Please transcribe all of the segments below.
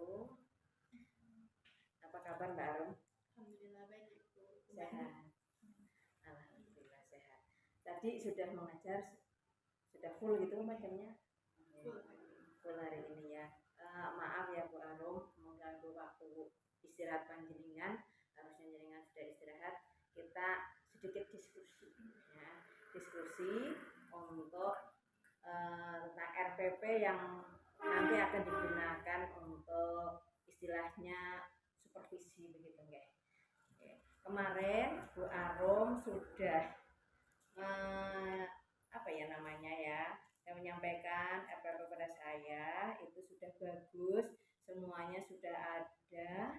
wabarakatuh. Apa kabar Mbak Arum? Alhamdulillah baik Ibu. Sehat. Alhamdulillah sehat. Tadi sudah mengajar, sudah full gitu macamnya? Full hari ini ya. Maaf ya Bu Arum mengganggu waktu istirahat panjenengan. Harusnya jenengan sudah istirahat. Kita sedikit diskusi ya. Diskusi untuk tentang RPP yang nanti akan digunakan untuk istilahnya supervisi begitu nggak? Kemarin Bu Arum sudah apa ya namanya ya, yang menyampaikan RPP pada saya itu sudah bagus, semuanya sudah ada,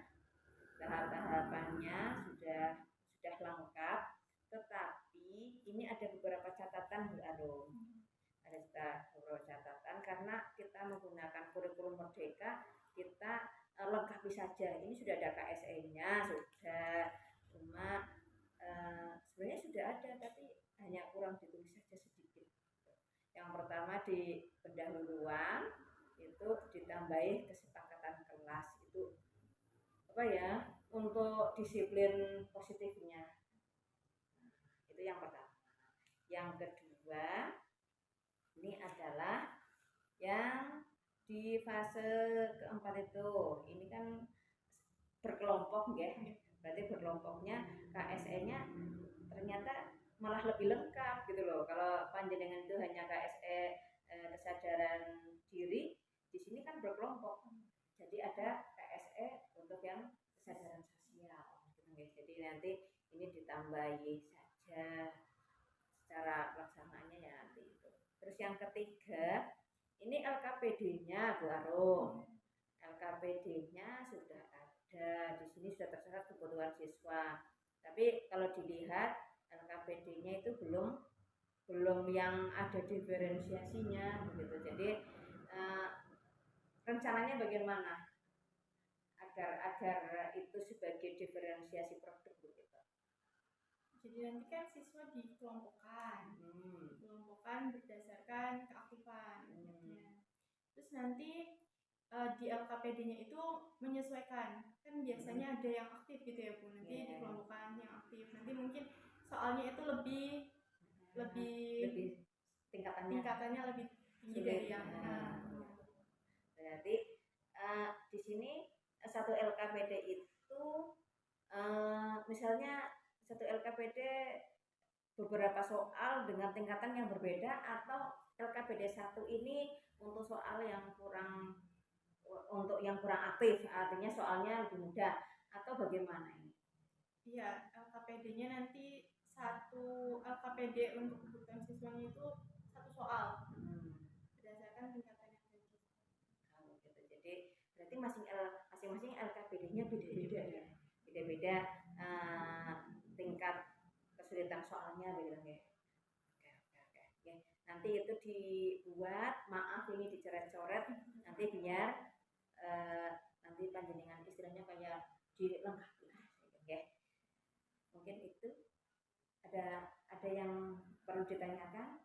tahap-tahapannya sudah lengkap, tetapi ini ada beberapa catatan Bu Arum. Ada beberapa catatan karena kita menggunakan kurikulum Merdeka, kita lengkapi saja. Ini sudah ada KSE-nya, sudah, cuma sebenarnya sudah ada tapi hanya kurang ditulis saja sedikit. Yang pertama di pendahuluan itu ditambahi kesepakatan kelas, itu apa ya, untuk disiplin positifnya. Itu yang pertama. Yang kedua, ini adalah yang di fase keempat itu. Ini kan berkelompok ya. Berarti berkelompoknya KSE-nya ternyata malah lebih lengkap gitu loh. Kalau panjenengan itu hanya KSE kesadaran diri, di sini kan berkelompok. Jadi ada KSE untuk yang kesadaran sosial gitu guys. Jadi nanti ini ditambahi saja secara pelaksanaannya ya nanti itu. Terus yang ketiga, ini LKPD-nya Bu Arum. LKPD-nya sudah ada, di sini sudah tercatat kebutuhan siswa. Tapi kalau dilihat LKPD-nya itu belum yang ada diferensiasinya begitu. Jadi rencananya bagaimana agar itu sebagai diferensiasi produk begitu. Jadi nanti kan siswa dikelompokkan, berdasarkan keaktifan. Terus nanti di LKPD-nya itu menyesuaikan, kan biasanya ada yang aktif gitu ya Bu, nanti dikelompokkan yang aktif. Nanti mungkin soalnya itu lebih tingkatannya lebih tinggi dari yang berarti di sini satu LKPD itu misalnya satu LKPD beberapa soal dengan tingkatan yang berbeda, atau LKPD 1 ini untuk soal yang kurang aktif, artinya soalnya lebih mudah, atau bagaimana ini? Iya, LKPD-nya nanti satu LKPD untuk kebutuhan siswanya itu satu soal berdasarkan tingkatan yang ada. Gitu. Jadi berarti masing-masing LKPD-nya beda-beda ya, beda-beda tingkat kesulitan soalnya begitu ya. Oke. Nanti itu dibuat, maaf ini dicoret-coret nanti biar nanti panjenengan istilahnya kayak dilengkapi ya. Mungkin itu ada yang perlu ditanyakan?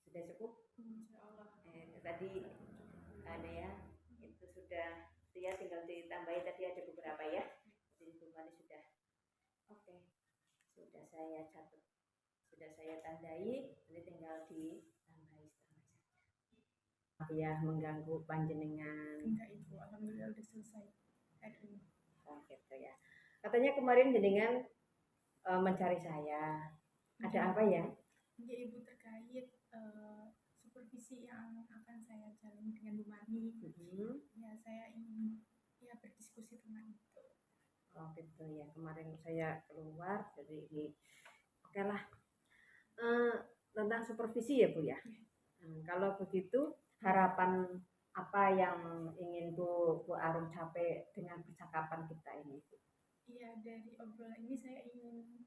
Sudah cukup? Insyaallah. Tadi ada ya, itu sudah, ya tinggal ditambahi tadi ada beberapa ya. Jadi bukannya sudah. Oke. Sudah saya catat, sudah saya tandai, nanti tinggal ditambahi setengah saja. Ya, mengganggu panjenengan. Enggak Ibu, alhamdulillah udah selesai hari ini. Oh gitu ya. Katanya kemarin jenengan mencari saya. Ada apa ya? Ya Ibu, terkait supervisi yang akan saya jalani dengan Bu Marni. Ya saya ingin berdiskusi tentang itu. Oh gitu ya, kemarin saya keluar jadi oke lah, tentang supervisi ya Bu ya. Kalau begitu harapan apa yang ingin Bu Arum capai dengan percakapan kita ini Bu? Iya, dari obrolan ini saya ingin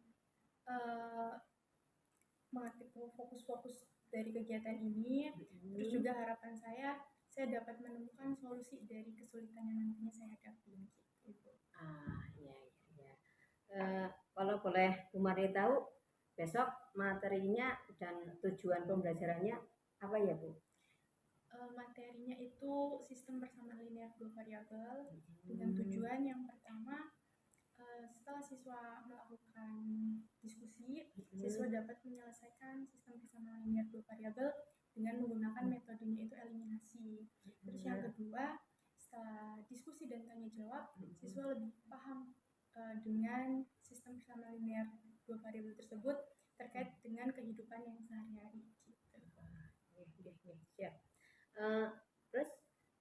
mengaktifkan fokus dari kegiatan ini. Terus juga harapan saya dapat menemukan solusi dari kesulitan yang nantinya saya hadapi gitu. Iya. Kalau boleh Bu Marni tahu, besok materinya dan tujuan pembelajarannya apa ya Bu? Materinya itu sistem persamaan linear dua variabel dengan tujuan yang pertama, setelah siswa melakukan diskusi, siswa dapat menyelesaikan sistem persamaan linear dua variabel dengan menggunakan metodenya itu eliminasi. Terus yang kedua, setelah diskusi dan tanya jawab, siswa lebih paham dengan sistem persamaan linear dua variabel tersebut terkait dengan kehidupan yang sehari-hari. Siap. Terus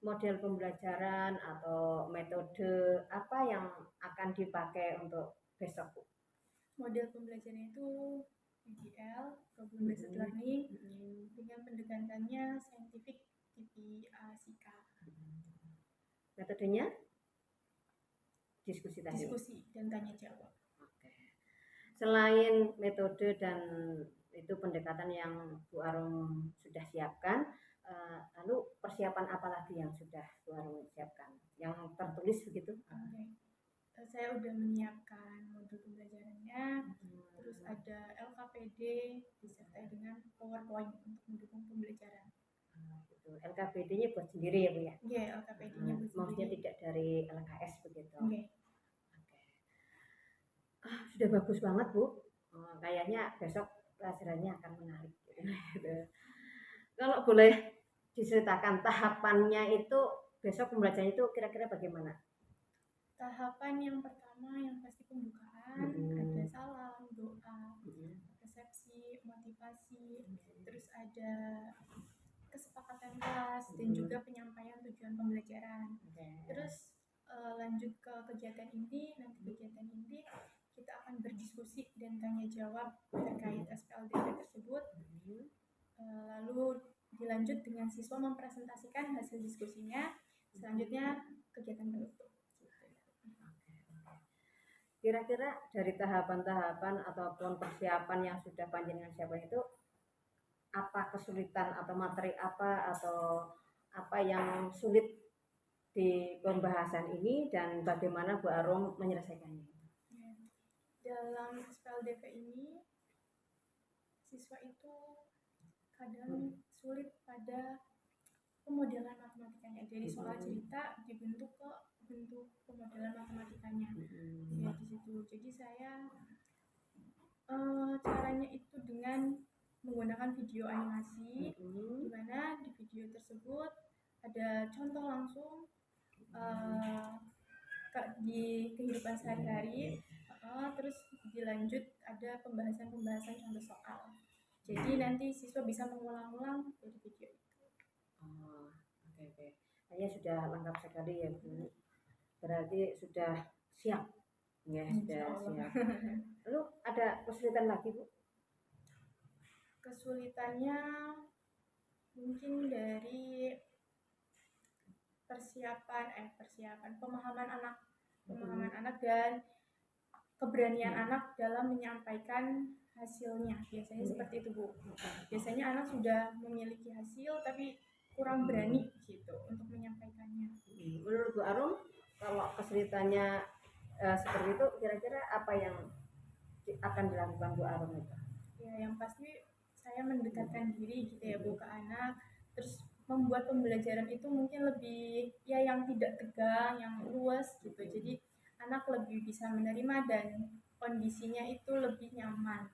model pembelajaran atau metode apa yang akan dipakai untuk besok, Bu? Model pembelajaran itu PBL, Problem Based Learning, dengan pendekatannya scientific TPA-SIK. Metodenya diskusi tadi. Diskusi dan tanya jawab. Oke. Selain metode dan itu pendekatan yang Bu Arum sudah siapkan, lalu persiapan apa lagi yang sudah Bu Arum siapkan? Yang tertulis begitu? Oke. Saya udah menyiapkan modul pembelajarannya, terus ada LKPD disertai dengan PowerPoint untuk mendukung pembelajaran. Gitu. LKPD-nya buat sendiri ya Bu ya? Iya, LKPD-nya buat maksudnya sendiri. tidak dari LKS begitu? Oke. Sudah bagus banget Bu. Kayaknya besok pelajarannya akan menarik. Kalau boleh diceritakan tahapannya itu besok pembelajaran itu kira-kira bagaimana? Tahapan yang pertama yang pasti pembukaan, ada salam, doa, resepsi, motivasi, terus ada kesepakatan kelas dan juga penyampaian tujuan pembelajaran. Terus lanjut ke kegiatan inti. Nanti kegiatan inti kita akan berdiskusi dan tanya jawab terkait SPLDP tersebut. Lalu dilanjut dengan siswa mempresentasikan hasil diskusinya. Selanjutnya kegiatan penutup. Kira-kira dari tahapan-tahapan ataupun persiapan yang sudah panjenengan siapkan itu apa kesulitan atau materi apa atau apa yang sulit di pembahasan ini dan bagaimana Bu Arum menyelesaikannya? Dalam SPLDP ini siswa itu kadang sulit pada pemodelan matematikanya. Jadi soal cerita dibentuk ke bentuk pemodelan matematikanya. Ya di situ. Jadi saya caranya itu dengan menggunakan video animasi, di mana di video tersebut ada contoh langsung di kehidupan sehari-hari, terus dilanjut ada pembahasan contoh soal. Jadi nanti siswa bisa mengulang-ulang dari video itu. Oke. Kayaknya sudah lengkap sekali ya Bu. Berarti sudah siap. Ya, sudah siap. Lalu ada kesulitan lagi Bu? Kesulitannya mungkin dari persiapan pemahaman anak dan keberanian anak dalam menyampaikan hasilnya. Biasanya seperti itu Bu. Biasanya anak sudah memiliki hasil tapi kurang berani gitu untuk menyampaikannya. Menurut Bu Arum, kalau kesulitannya seperti itu, kira-kira apa yang akan dilakukan Bu Arum itu? Ya, yang pasti saya mendekatkan diri gitu ya Bu ke anak, terus membuat pembelajaran itu mungkin lebih ya yang tidak tegang, yang luas gitu. Jadi anak lebih bisa menerima dan kondisinya itu lebih nyaman.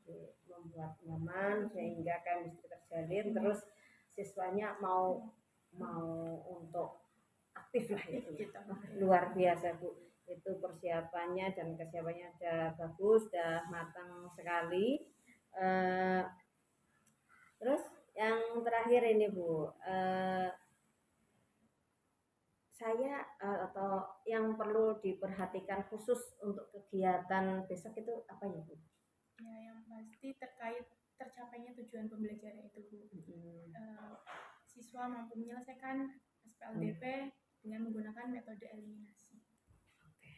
Jadi, membuat nyaman sehingga chemistry terjalin, terus siswanya mau untuk aktif lah itu. Luar biasa Bu. Itu persiapannya dan kesiapannya sudah bagus, sudah matang sekali. Terus yang terakhir ini Bu, saya atau yang perlu diperhatikan khusus untuk kegiatan besok itu apa ya Bu? Ya, yang pasti terkait tercapainya tujuan pembelajaran itu Bu. Siswa mampu menyelesaikan SPLDP dengan menggunakan metode eliminasi. Oke.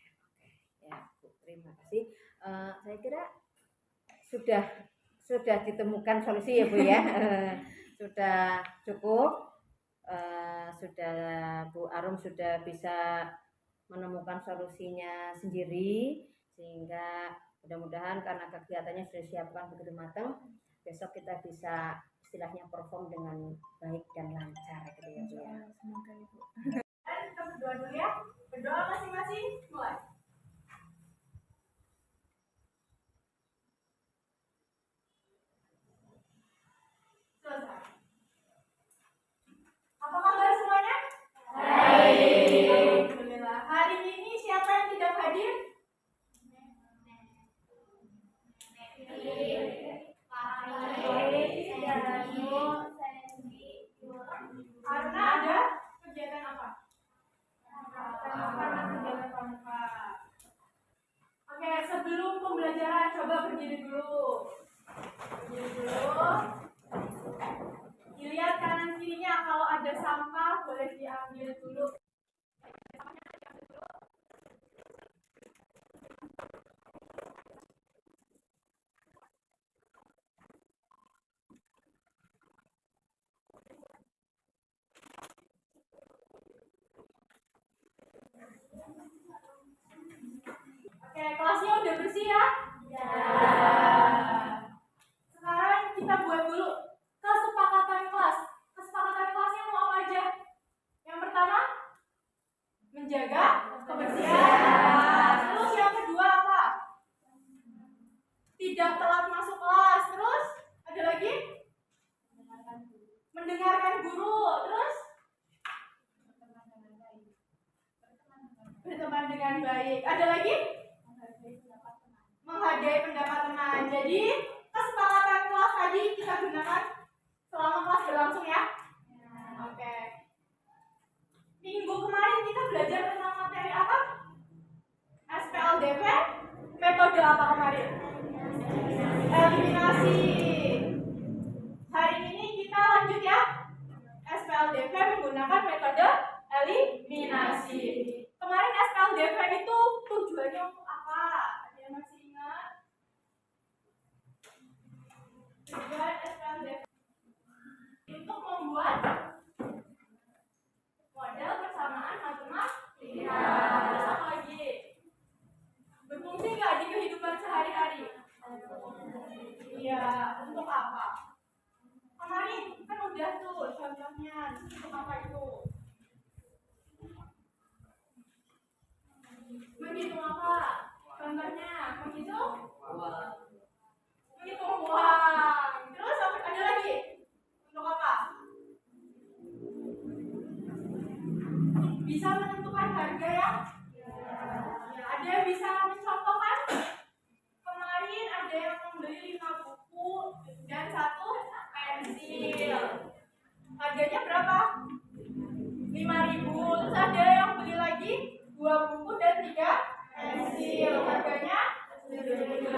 Ya Bu, terima kasih. Saya kira sudah ditemukan solusi ya Bu ya. Sudah cukup. Sudah Bu Arum sudah bisa menemukan solusinya sendiri, sehingga mudah-mudahan karena kegiatannya sudah disiapkan begitu matang, besok kita bisa istilahnya perform dengan baik dan lancar gitu ya Bu ya. Semoga Ibu. Kita berdoa dulu ya. Berdoa masing-masing, mulai. Selesai. Apa kabar semuanya? Baik. Alhamdulillah. Hari ini siapa yang tidak hadir? Karena ada kegiatan apa? Karena kegiatan pramuka. Oke, sebelum pembelajaran coba berdiri dulu. Berdiri dulu. Dilihat kanan kirinya, kalau ada sampah boleh diambil dulu. Oke, kelasnya udah bersih ya? Ya. Sekarang kita buat dulu kesepakatan kelas. Kesepakatan kelasnya mau apa aja? Yang pertama, menjaga kebersihan. Terus yang kedua apa? Tidak telat masuk kelas. Terus ada lagi? Mendengarkan guru. Terus berteman dengan baik. Ada lagi? Menghargai pendapat teman. Jadi kesepakatan kelas tadi kita gunakan selama kelas berlangsung ya. Oke. Minggu kemarin kita belajar tentang materi apa? SPLDP. Metode apa kemarin? Eliminasi. Hari ini kita lanjut ya. SPLDP menggunakan metode eliminasi. Kemarin SPLDP itu tujuannya untuk apa? Ada yang masih ingat? Tujuan SPLDP untuk membuat model persamaan matematika. Terus apa lagi? Berfungsi nggak di kehidupan sehari-hari? Iya, untuk apa? Kemarin kan udah tuh contohnya. Untuk apa itu? Menghitung apa? Contohnya menghitung uang. Terus ada lagi? Untuk apa? Bisa menentukan harga ya? Ya, ada yang bisa mencontohkan? Kemarin ada yang membeli 5 buku dan 1 pensil. Harganya berapa? 5.000. Terus ada yang beli lagi 2 buku dan 3 pensil. Harganya 7.500.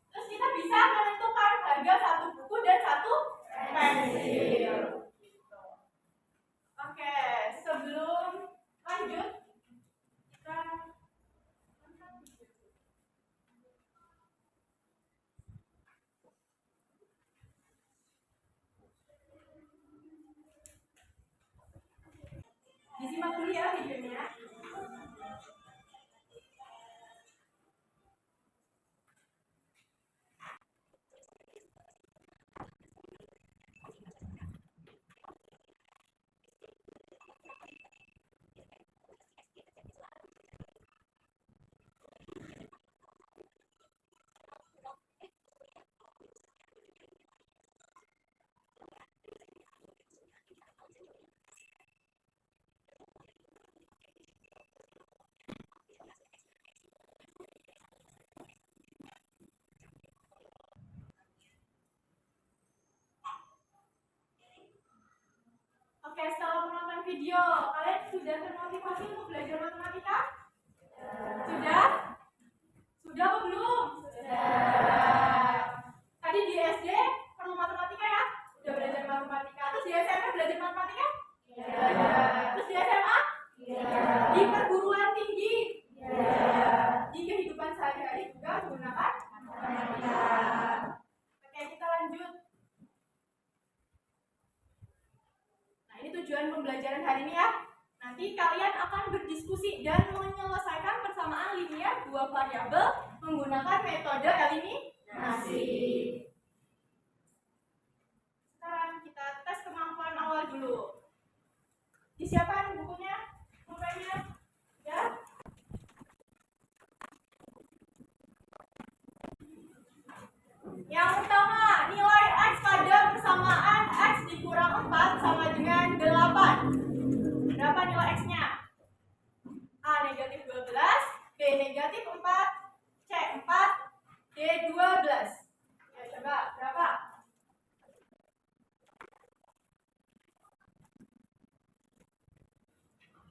Terus kita bisa menentukan harga 1 buku dan 1 pensil. Oke, sebelum lanjut kita disimak dulu ya videonya. Oke, setelah menonton video, kalian sudah termotivasi untuk belajar matematika? Sudah? Sudah atau belum? Sudah. Tadi di SD perlu matematika ya? Sudah belajar matematika. Terus di SMP belajar matematika? Iya. Terus di SMA? Iya. Di perguruan tinggi? Iya. Di kehidupan sehari-hari juga menggunakan matematika. Oke, kita lanjut. Ini tujuan pembelajaran hari ini ya. Nanti kalian akan berdiskusi dan menyelesaikan persamaan linear 2 variabel menggunakan metode eliminasi. sama dengan 8. Berapa nilai X-nya? A negatif 12, B negatif 4, C 4, D 12. Ya, coba berapa?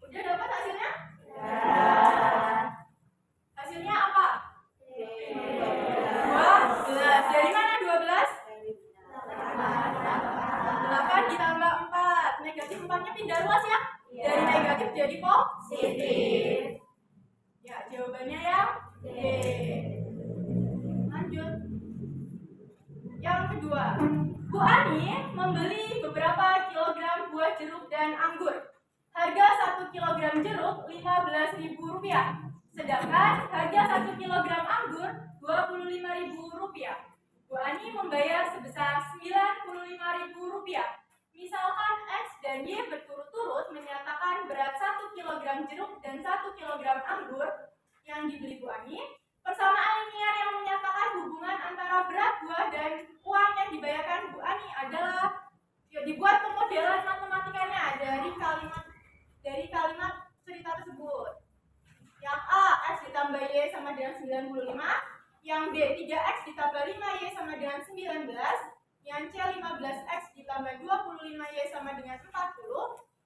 Udah dapat hasilnya? Ya. Hasilnya apa? 12. Dari mana 12? 8 ditambah 4. Negatif 4-nya pindah luas ya? Dari negatif jadi positif. Ya, jawabannya yang D. Lanjut. Yang kedua, Bu Ani membeli beberapa kilogram buah jeruk dan anggur. Harga 1 kilogram jeruk Rp15.000. Sedangkan harga 1 kilogram anggur Rp25.000. Bu Ani membayar sebesar Rp95.000. Misalkan X dan Y berturut-turut menyatakan berat 1 kilogram jeruk dan 1 kilogram anggur yang dibeli Bu Ani. Persamaan linear yang menyatakan hubungan antara berat buah dan uang yang dibayarkan Bu Ani adalah dibuat pemodelan matematikanya dari kalimat cerita tersebut. Yang A, X ditambah Y sama dengan 95. Yang B, 3X ditambah 5Y sama dengan 19. Yang C, 15X ditambah 25Y sama dengan 40.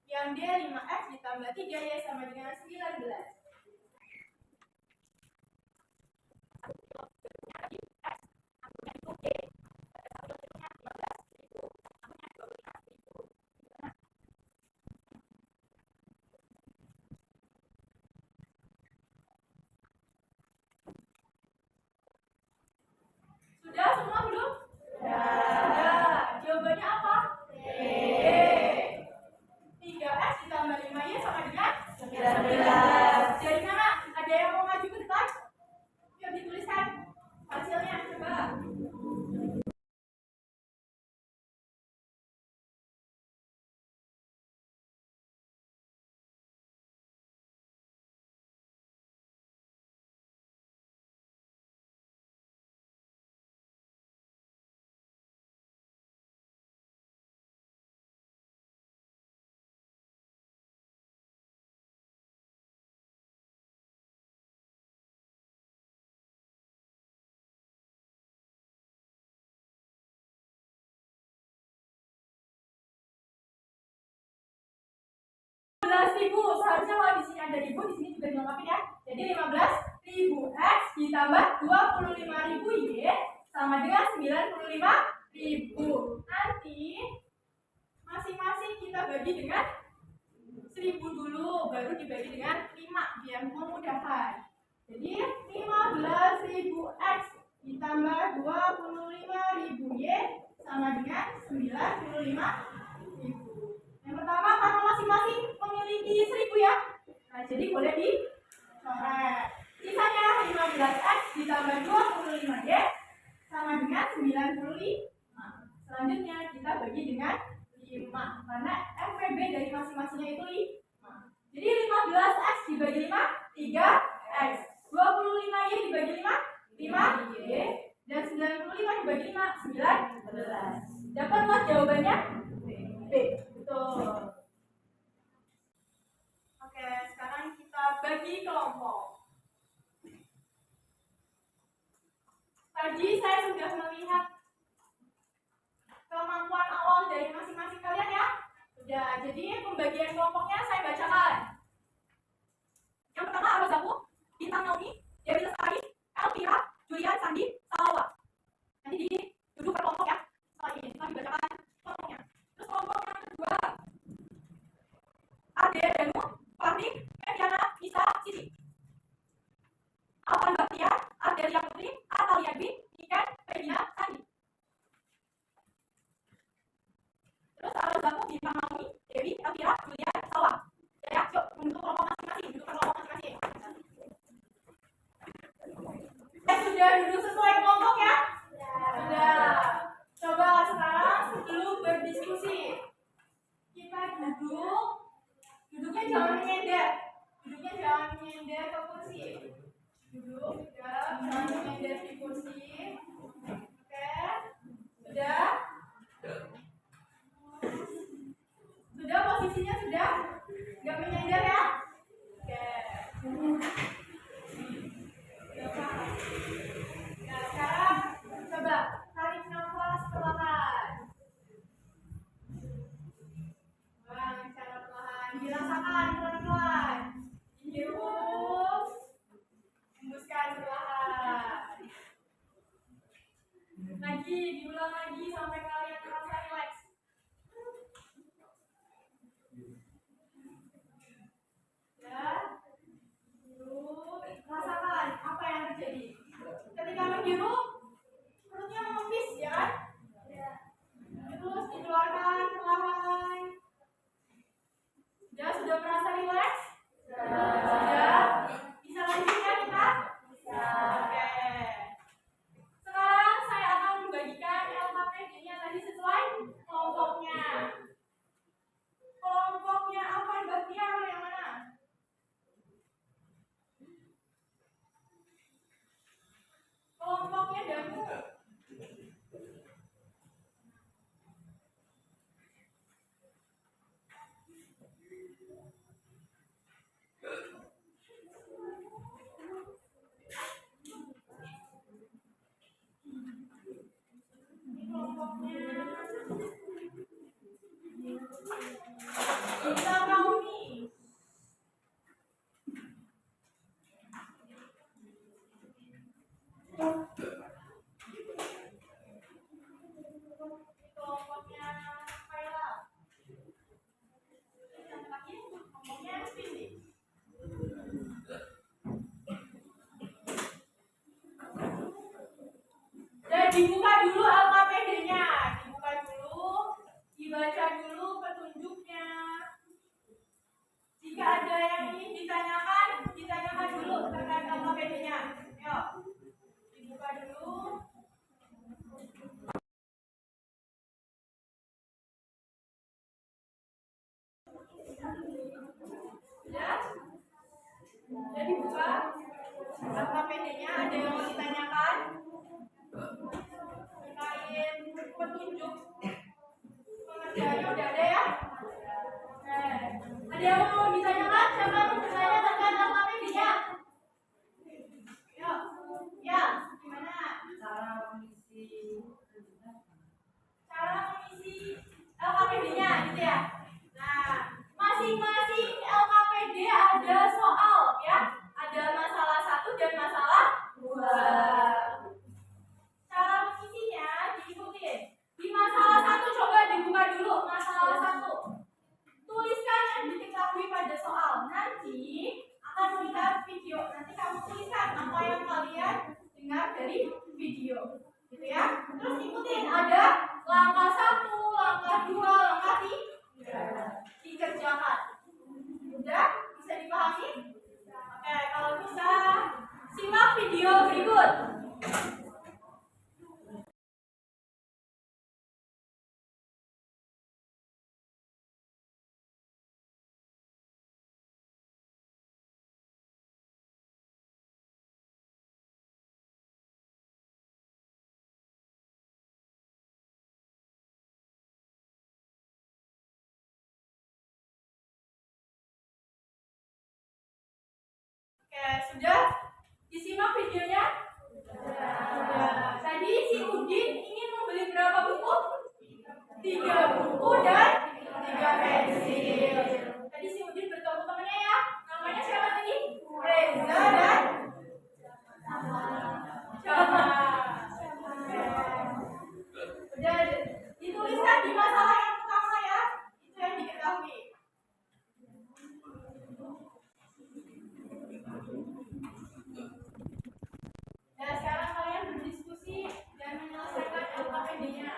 Yang D, 5X ditambah 3Y sama dengan 19. Sudah semua belum? Sudah. Jawabannya apa? D. 3X ditambah 5Y sama dengan 19. Dari mana? Ada yang mau maju ke depan? Yuk dituliskan hasilnya, coba. Ribu, seharusnya kalau di sini ada ribu, di sini juga dilengkapi ya. Jadi 15.000 X ditambah 25.000 Y sama dengan 95.000. Nanti masing-masing kita bagi dengan 1.000 dulu, baru dibagi dengan 5 biar memudahkan. Jadi 15.000 X ditambah 25.000 Y sama dengan 95.000. Yang pertama karena masing-masing memiliki 1.000 ya. Nah, jadi boleh dicoret. Sisanya 15X ditambah 25Y sama dengan 95. Selanjutnya kita bagi dengan 5 karena FPB dari masing-masingnya itu 5. Jadi 15X dibagi 5, 3X. 25Y dibagi 5, 5Y. Dan 95 dibagi 5, 19. Dapatlah jawabannya B. Betul. Oke, sekarang kita bagi kelompok. Tadi saya sudah melihat kemampuan awal dari masing-masing kalian ya. Sudah, jadi pembagian kelompoknya saya bacakan. Yang pertama Arlo Zaku, Bintang Naomi, Dewi Lestari, Elvira, Julian, Sandi, Salwa. Nanti duduk per kelompok ya. Setelah ini kita dibacakan kelompoknya. Terus kelompok yang kedua Ade, Danu, Fahri, Mediana, Nisa, Sisi. Alvan Baktia, Ardelia Putri, Atalia Dwi, Ikan, Regina, Sandi. Terus Arlo Zaku, Bintang Naomi, Dewi, Elvira, Julian, Salwa. Ya, yuk untuk kelompok masing-masing, duduk per kelompok masing-masing. Sudah duduk sesuai kelompok ya? Sudah. Coba sekarang sebelum berdiskusi kita duduknya jangan menyender. Duduknya jangan menyender ke kursi. Duduk, sudah, jangan menyender di kursi. Oke, sudah. Dirasakan pelan-pelan. Hirup, hembuskan perlahan. Lagi, diulang lagi sampai kalian merasa rileks. Ya, hirup, rasakan apa yang terjadi. Ketika menghirup, perutnya mengempis, ya kan? Terus dikeluarkan perlahan. Sudah merasa rileks? Sudah. Bisa lanjut ya kita? Bisa. Oke. Sekarang saya akan membagikan LKPD-nya tadi sesuai kelompoknya. Kelompoknya Afan Bahtiar yang mana? Kelompoknya Damu. Kita Kauni. Kelompoknya Kaila. Yang terakhir kelompoknya Cindy. Dan dibuka dulu LKPD-nya, dibuka dulu, dibaca dulu petunjuknya. Jika ada yang ingin ditanyakan, ditanyakan dulu terkait LKPD-nya. Yuk, dibuka dulu. Sudah? Sudah dibuka? LKPD-nya ada yang mau ditanyakan? Terkait petunjuk pengerjaannya udah ada ya? Oke. Ada yang mau ditanyakan? Siapa yang mau bertanya terkait LKPD-nya? Yuk. Ya, gimana? Cara mengisi LKPD-nya gitu ya. Nah, masing-masing LKPD ada soal ya. Ada masalah 1 dan masalah 2. Cara mengisinya diikutin. Di masalah 1 coba dibuka dulu masalah 1. Tuliskan yang diketahui pada soal. Nanti akan melihat video. Nanti kamu tuliskan apa yang kalian dengar dari video. Gitu ya. Terus ikutin ada langkah 1, langkah 2, langkah 3. Dikerjakan. Udah? Bisa dipahami? Oke, kalau bisa simak video berikut. Oke, sudah disimak videonya? Sudah. Tadi si Udin ingin membeli berapa buku? 3 buku dan 3 pensil. Tadi si Udin bertemu temannya ya. Namanya siapa tadi? Reza dan Syama. Udah dituliskan di masalah yang pertama ya. Itu yang diketahui. Dan sekarang kalian berdiskusi dan menyelesaikan LKPD-nya.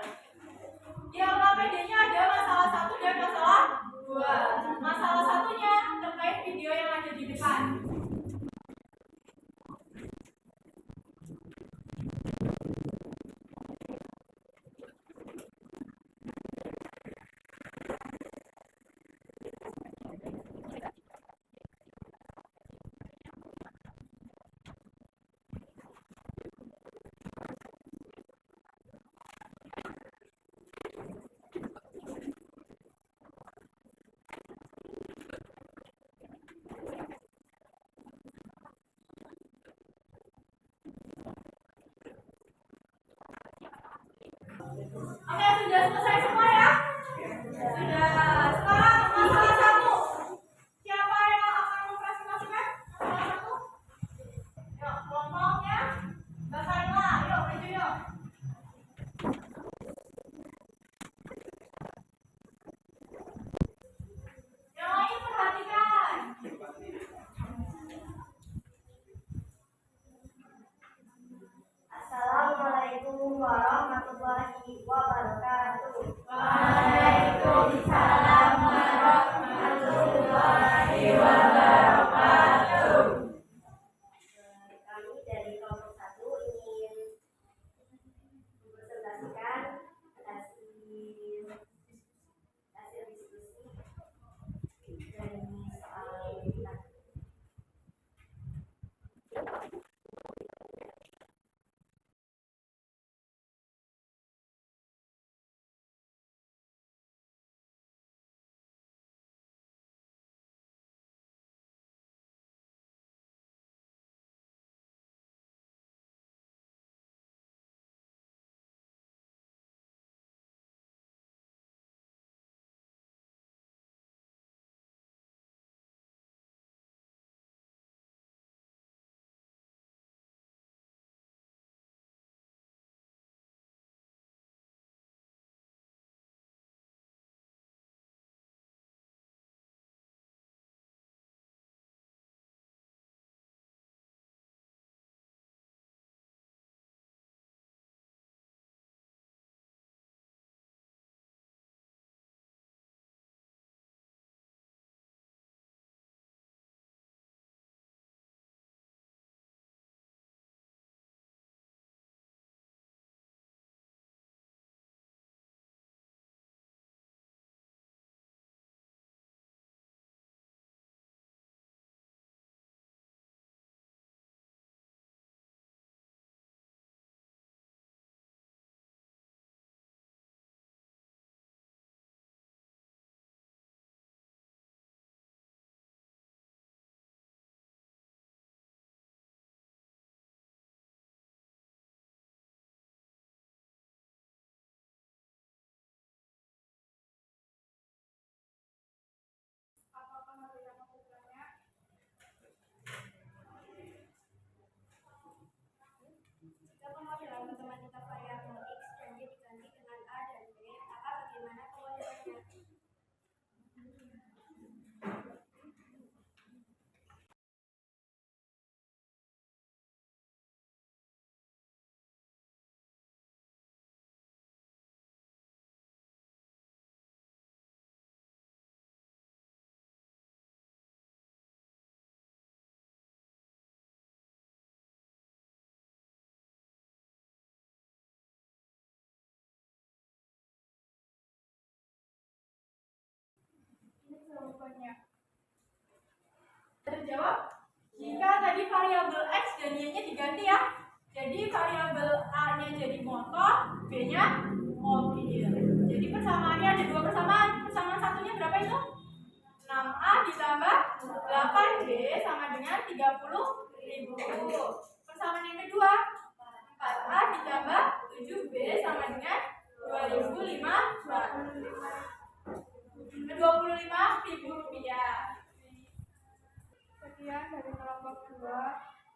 Di LKPD-nya ada masalah 1 dan masalah 2. Masalah 1-nya terkait video yang ada di depan. punya. Terjawab? Jika tadi variabel X dan Y-nya diganti ya. Jadi variabel A-nya jadi motor, B-nya mobil. Jadi persamaannya ada dua persamaan. Persamaan satunya berapa itu? 6A ditambah 8B sama dengan 30.000. Persamaan yang kedua, 4A ditambah 7B sama dengan 25.000 rupiah. Sekian dari kelompok 2.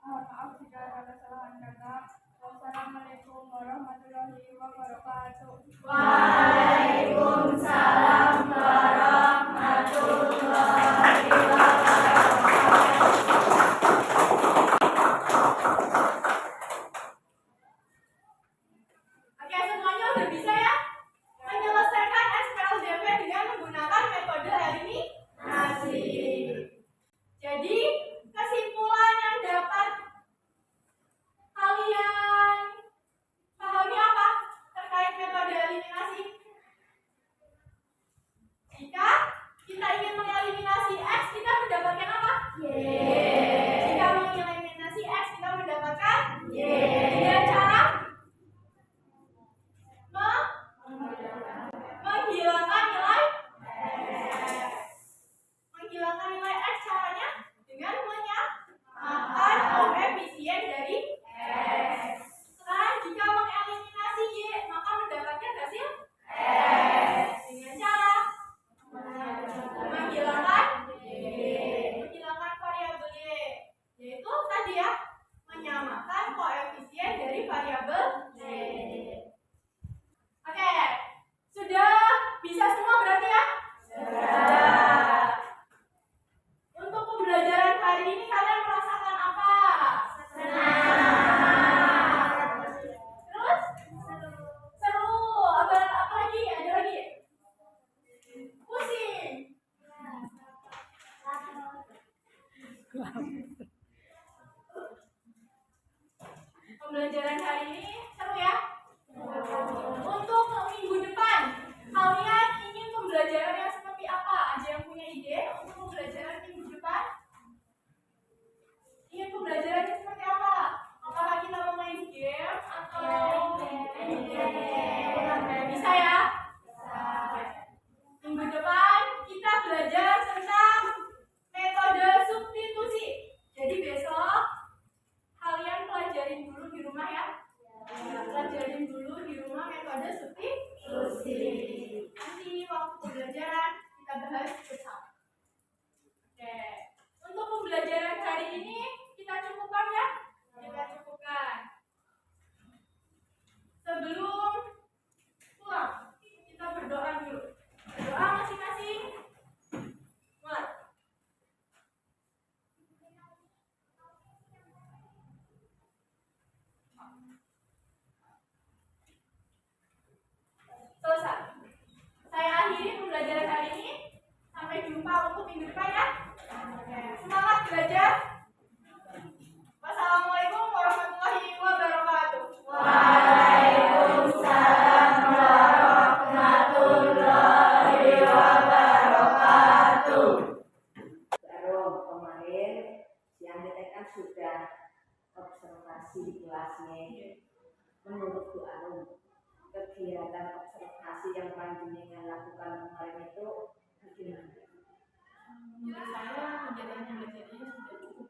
Mohon maaf jika ada kesalahan kata. Wassalamualaikum warahmatullahi wabarakatuh. Waalaikumsalam warahmatullahi wabarakatuh. Oke, semuanya udah bisa ya? Menyelesaikan SPLDP dengan menggunakan metode eliminasi. Jadi, kesimpulan yang dapat kalian pahami apa terkait metode eliminasi? Jika kita ingin mengeliminasi X, kita mendapatkan apa? Y. Jika mengeliminasi X, kita mendapatkan Y. Dengan cara menghilangkan nilai X. Menghilangkan nilai X caranya dengan menyamakan koefisien dari X. Sekarang jika mengeliminasi Y, maka mendapatkan hasil X. Dengan cara menghilangkan Y. Menghilangkan variabel Y, yaitu tadi ya, menyamakan koefisien dari variabel Y. Oke, sudah bisa semua berarti ya? Sudah. Untuk pembelajaran hari ini kalian merasakan apa? Senang. Terus? Seru. Apa lagi? Ada lagi? Pusing. Pembelajaran hari ini seru ya? Untuk minggu depan, kalian ingin pembelajaran yang seperti apa? Ada yang punya ide untuk pembelajaran minggu depan? Ingin pembelajaran yang seperti apa? Apakah kita mau main game atau bisa ya? Minggu depan kita belajar tentang metode substitusi. Jadi besok kalian pelajarin dulu di rumah ya. Pelajarin dulu di rumah metode substitusi. Nanti waktu pembelajaran kita bahas bersama. Oke. Untuk pembelajaran hari ini kita cukupkan ya. Kita cukupkan. Sebelum pulang, kita berdoa dulu. Berdoa masing-masing. Mulai. Selesai. Saya akhiri pembelajaran hari ini. Sampai jumpa untuk minggu depan ya. Semangat belajar. Wassalamualaikum warahmatullahi wabarakatuh. Waalaikumsalam warahmatullahi wabarakatuh. Baru kemarin siang kita kan sudah observasi di kelasnya. Menurut Bu Arum, kegiatan observasi yang panjenengan lakukan kemarin itu bagaimana? Menurut saya kegiatan belajarnya sudah cukup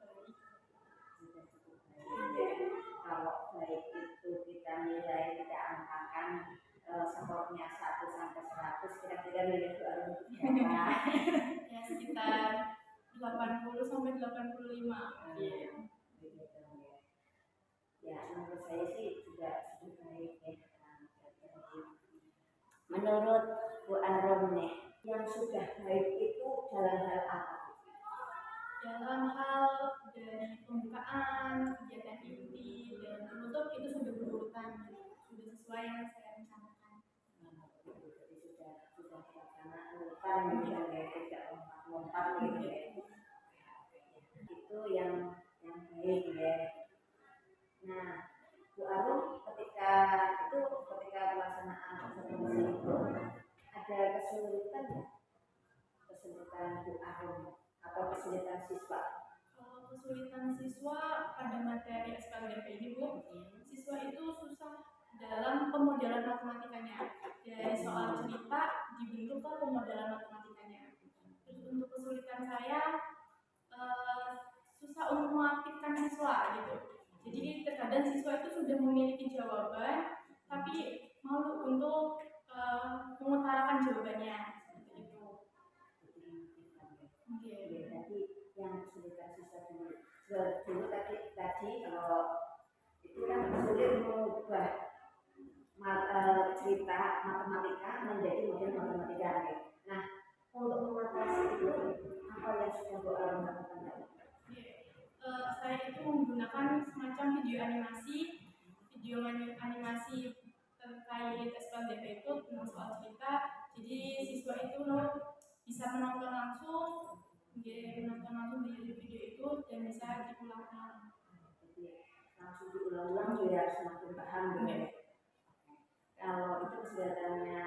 baik. Kalau baik itu kita nilai, kita angkakan skornya 1 sampai 100, kira-kira nilai Bu Arum berapa? Ya sekitar 80 sampai 85. Iya. Ya, menurut saya sih juga sudah baik ya. Menurut Bu Arum nih, yang sudah baik itu dalam hal apa? Dalam hal dari pembukaan, kegiatan inti, dan penutup itu sudah berurutan, sudah sesuai yang saya rencanakan. Jadi sudah terlaksana urutan gitu ya, tidak lompat-lompat gitu ya. Itu yang baik ya. Nah, Bu Arum ketika pelaksanaan observasi itu ada kesulitan ya? Kesulitan Bu Arum atau kesulitan siswa? Kalau kesulitan siswa pada materi SPLDP ini Bu, siswa itu susah dalam pemodelan matematikanya. Dari soal cerita dibentuk ke pemodelan matematikanya. Terus untuk kesulitan saya susah untuk mengaktifkan siswa gitu. Jadi terkadang siswa itu sudah memiliki jawaban, tapi malu untuk mengutarakan jawabannya seperti itu. Oke, tadi yang kesulitan siswa dulu tadi kalau itu kan sulit mengubah cerita matematika menjadi model matematika. Nah, untuk mengatasi itu apa yang sudah Bu Arum lakukan? Saya itu menggunakan semacam video animasi terkait SPLDP itu tentang soal cerita. Jadi siswa itu bisa menonton langsung di video itu dan bisa diulang-ulang. Langsung diulang-ulang biar semakin paham ya. Kalau itu kesulitannya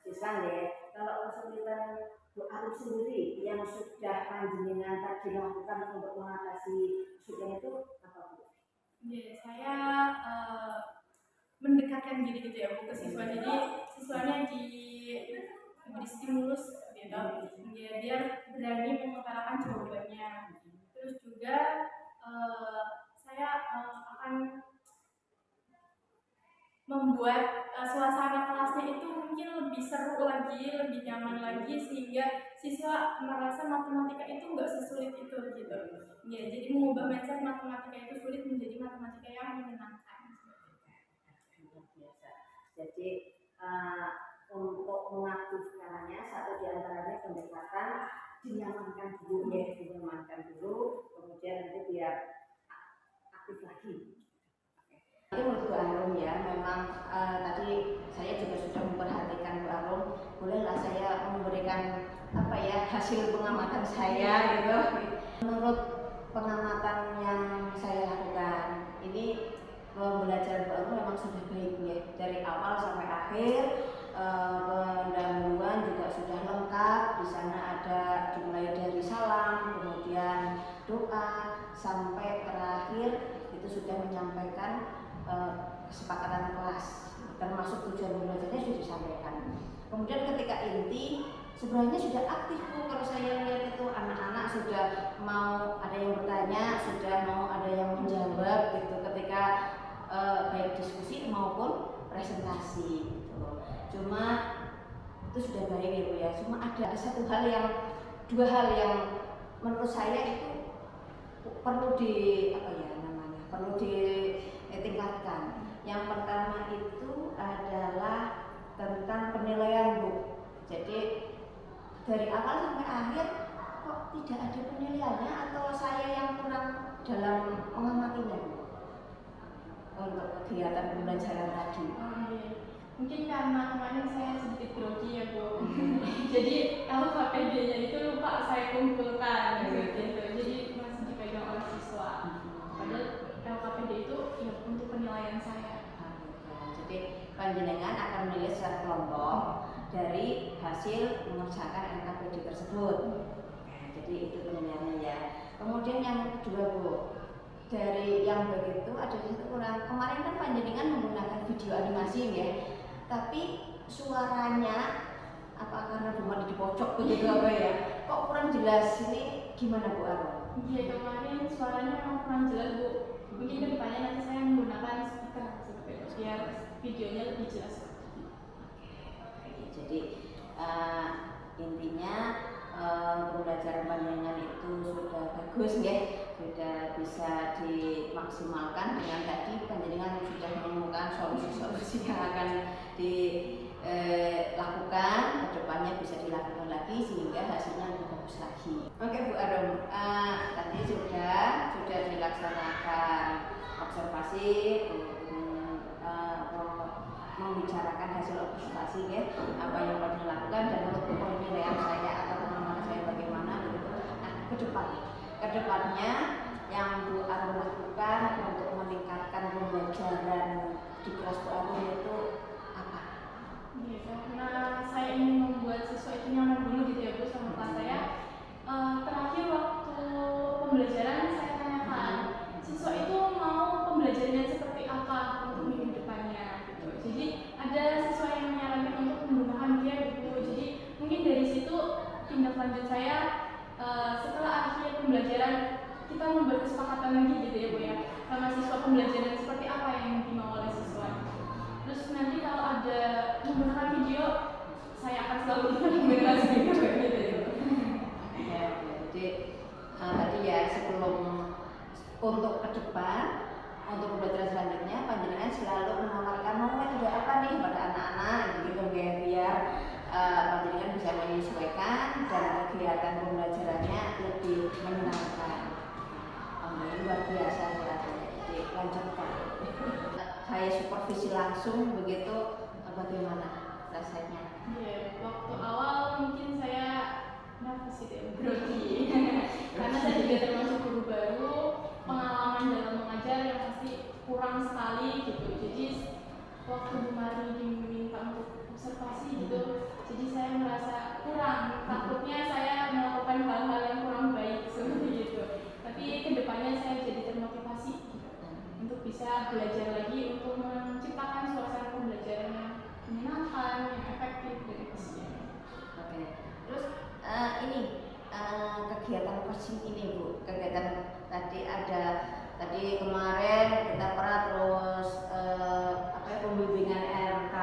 siswa ya. Kalau kesulitan Bu Arum sendiri yang sudah panjenengan tadi lakukan untuk mengatasi kesulitan itu apa Bu? Saya mendekatkan diri gitu ya Bu ke siswa. Jadi siswanya diberi stimulus gitu, biar berani mengutarakan jawabannya. Terus juga saya akan membuat suasana kelasnya itu mungkin lebih seru lagi, lebih nyaman lagi, sehingga siswa merasa matematika itu nggak sesulit itu gitu. Ya, jadi mengubah mindset matematika itu sulit menjadi matematika yang menyenangkan. Jadi untuk mengaktifkannya satu di antaranya pendekatan dinyamankan dulu, kemudian nanti biar aktif lagi. Itu menurut Bu Arum ya, memang tadi saya juga sudah memperhatikan Bu Arum, bolehlah saya memberikan hasil pengamatan saya gitu. Menurut pengamatan yang saya lakukan, ini pembelajaran Bu Arum memang sudah baik ya, dari awal sampai akhir. Pendahuluan juga sudah lengkap, di sana ada dimulai dari salam, kemudian doa, sampai terakhir itu sudah menyampaikan kesepakatan kelas, termasuk tujuan belajarnya sudah disampaikan. Kemudian ketika inti sebenarnya sudah aktif Bu, kalau saya lihat itu anak-anak sudah mau ada yang bertanya, sudah mau ada yang menjawab gitu ketika baik diskusi maupun presentasi gitu. Cuma itu sudah baik ya Bu ya. Cuma ada dua hal yang menurut saya itu perlu ditingkatkan. Yang pertama itu adalah tentang penilaian Bu. Jadi dari awal sampai akhir kok tidak ada penilaiannya, atau saya yang kurang dalam mengamatinya Bu untuk kegiatan pembelajaran tadi? Mungkin karena kemarin saya sedikit grogi ya Bu. Jadi LKPD-nya itu lupa saya kumpulkan gitu. Jadi masih dipegang oleh siswa. Padahal LKPD itu ya untuk penilaian saya. Jadi panjenengan akan menilai secara kelompok dari hasil mengerjakan LKPD tersebut. Jadi itu penilaiannya ya. Kemudian yang kedua Bu, dari yang begitu ada satu kurang. Kemarin kan panjenengan menggunakan video animasi ya, tapi suaranya apa karena cuma di pojok begitu apa ya? Kok kurang jelas, ini gimana Bu Arum? Iya, kemarin suaranya memang kurang jelas Bu. Mungkin kedepannya nanti saya menggunakan speaker biar videonya lebih jelas. Jadi intinya pembelajaran panjenengan itu sudah bagus ya, sudah bisa dimaksimalkan dengan tadi panjenengan sudah menemukan solusi-solusi yang akan dilakukan, kedepannya bisa dilakukan lagi sehingga hasilnya lebih bagus lagi. Oke Bu Arum, tadi sudah dilaksanakan observasi, membicarakan hasil observasi ya, apa yang harus dilakukan dan menurut penilaian saya atau pengalaman saya bagaimana gitu. Nah kedepannya yang Bu Arum lakukan untuk meningkatkan pembelajaran di kelas Bu Arum itu apa? Ya, karena saya ingin membuat siswa itu nyaman dulu gitu ya Bu sama kelas saya. pembelajaran saya tanyakan siswa itu mau pembelajarannya seperti apa untuk minggu depannya gitu. Jadi ada siswa yang menyarankan untuk menggunakan dia gitu. Jadi mungkin dari situ tindak lanjut saya setelah akhir pembelajaran kita membuat kesepakatan lagi gitu ya Bu ya, sama siswa pembelajaran seperti apa yang dimau oleh siswa. Terus nanti kalau ada menggunakan video saya akan selalu menggunakan video gitu ya. Ya, jadi tadi ya sebelum untuk ke depan untuk pembelajaran selanjutnya panjenengan selalu menawarkan mau metode apa nih pada anak-anak gitu biar panjenengan bisa menyesuaikan dan kegiatan pembelajarannya lebih menyenangkan. Luar biasa ya, jadi lanjutkan. Kayak supervisi langsung begitu bagaimana rasanya? Iya, waktu awal mungkin saya nervous gitu ya, grogi karena saya juga termasuk guru baru, pengalaman dalam mengajar yang pasti kurang sekali gitu. Jadi waktu Bu Mari diminta untuk observasi gitu, jadi saya merasa kurang, takutnya saya melakukan hal-hal yang kurang baik seperti itu. Tapi kedepannya saya jadi termotivasi gitu, untuk bisa belajar lagi untuk menciptakan suasana pembelajaran yang menyenangkan, yang efektif dan efisien. Oke. Terus ini kegiatan coaching ini Bu, kegiatan tadi kemarin kita pernah terus pembimbingan RMK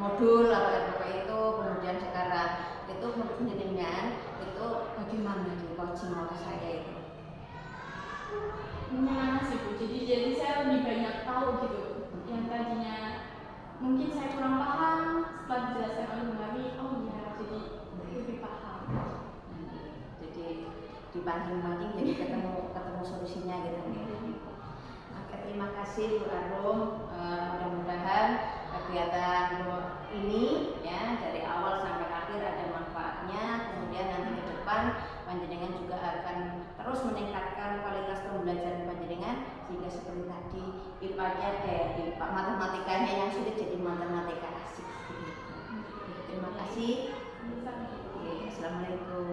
modul atau RMK itu, kemudian sekarang itu menurut jenengan itu bagaimana di coaching waktu saya itu? Menyenangkan sih Bu, jadi saya lebih banyak tahu gitu, yang tadinya mungkin saya kurang paham setelah dijelaskan oleh Bu Mari, oh iya jadi lebih paham. Jadi dipancing-pancing jadi ketemu solusinya gitu. Oke, terima kasih Bu Arum. Mudah-mudahan kegiatan ini ya dari awal sampai akhir ada manfaatnya. Kemudian nanti ke depan panjenengan juga akan terus meningkatkan kualitas pembelajaran panjenengan sehingga seperti tadi IPA-nya IPA matematikanya yang sulit jadi matematika asik. Terima kasih. Assalamualaikum.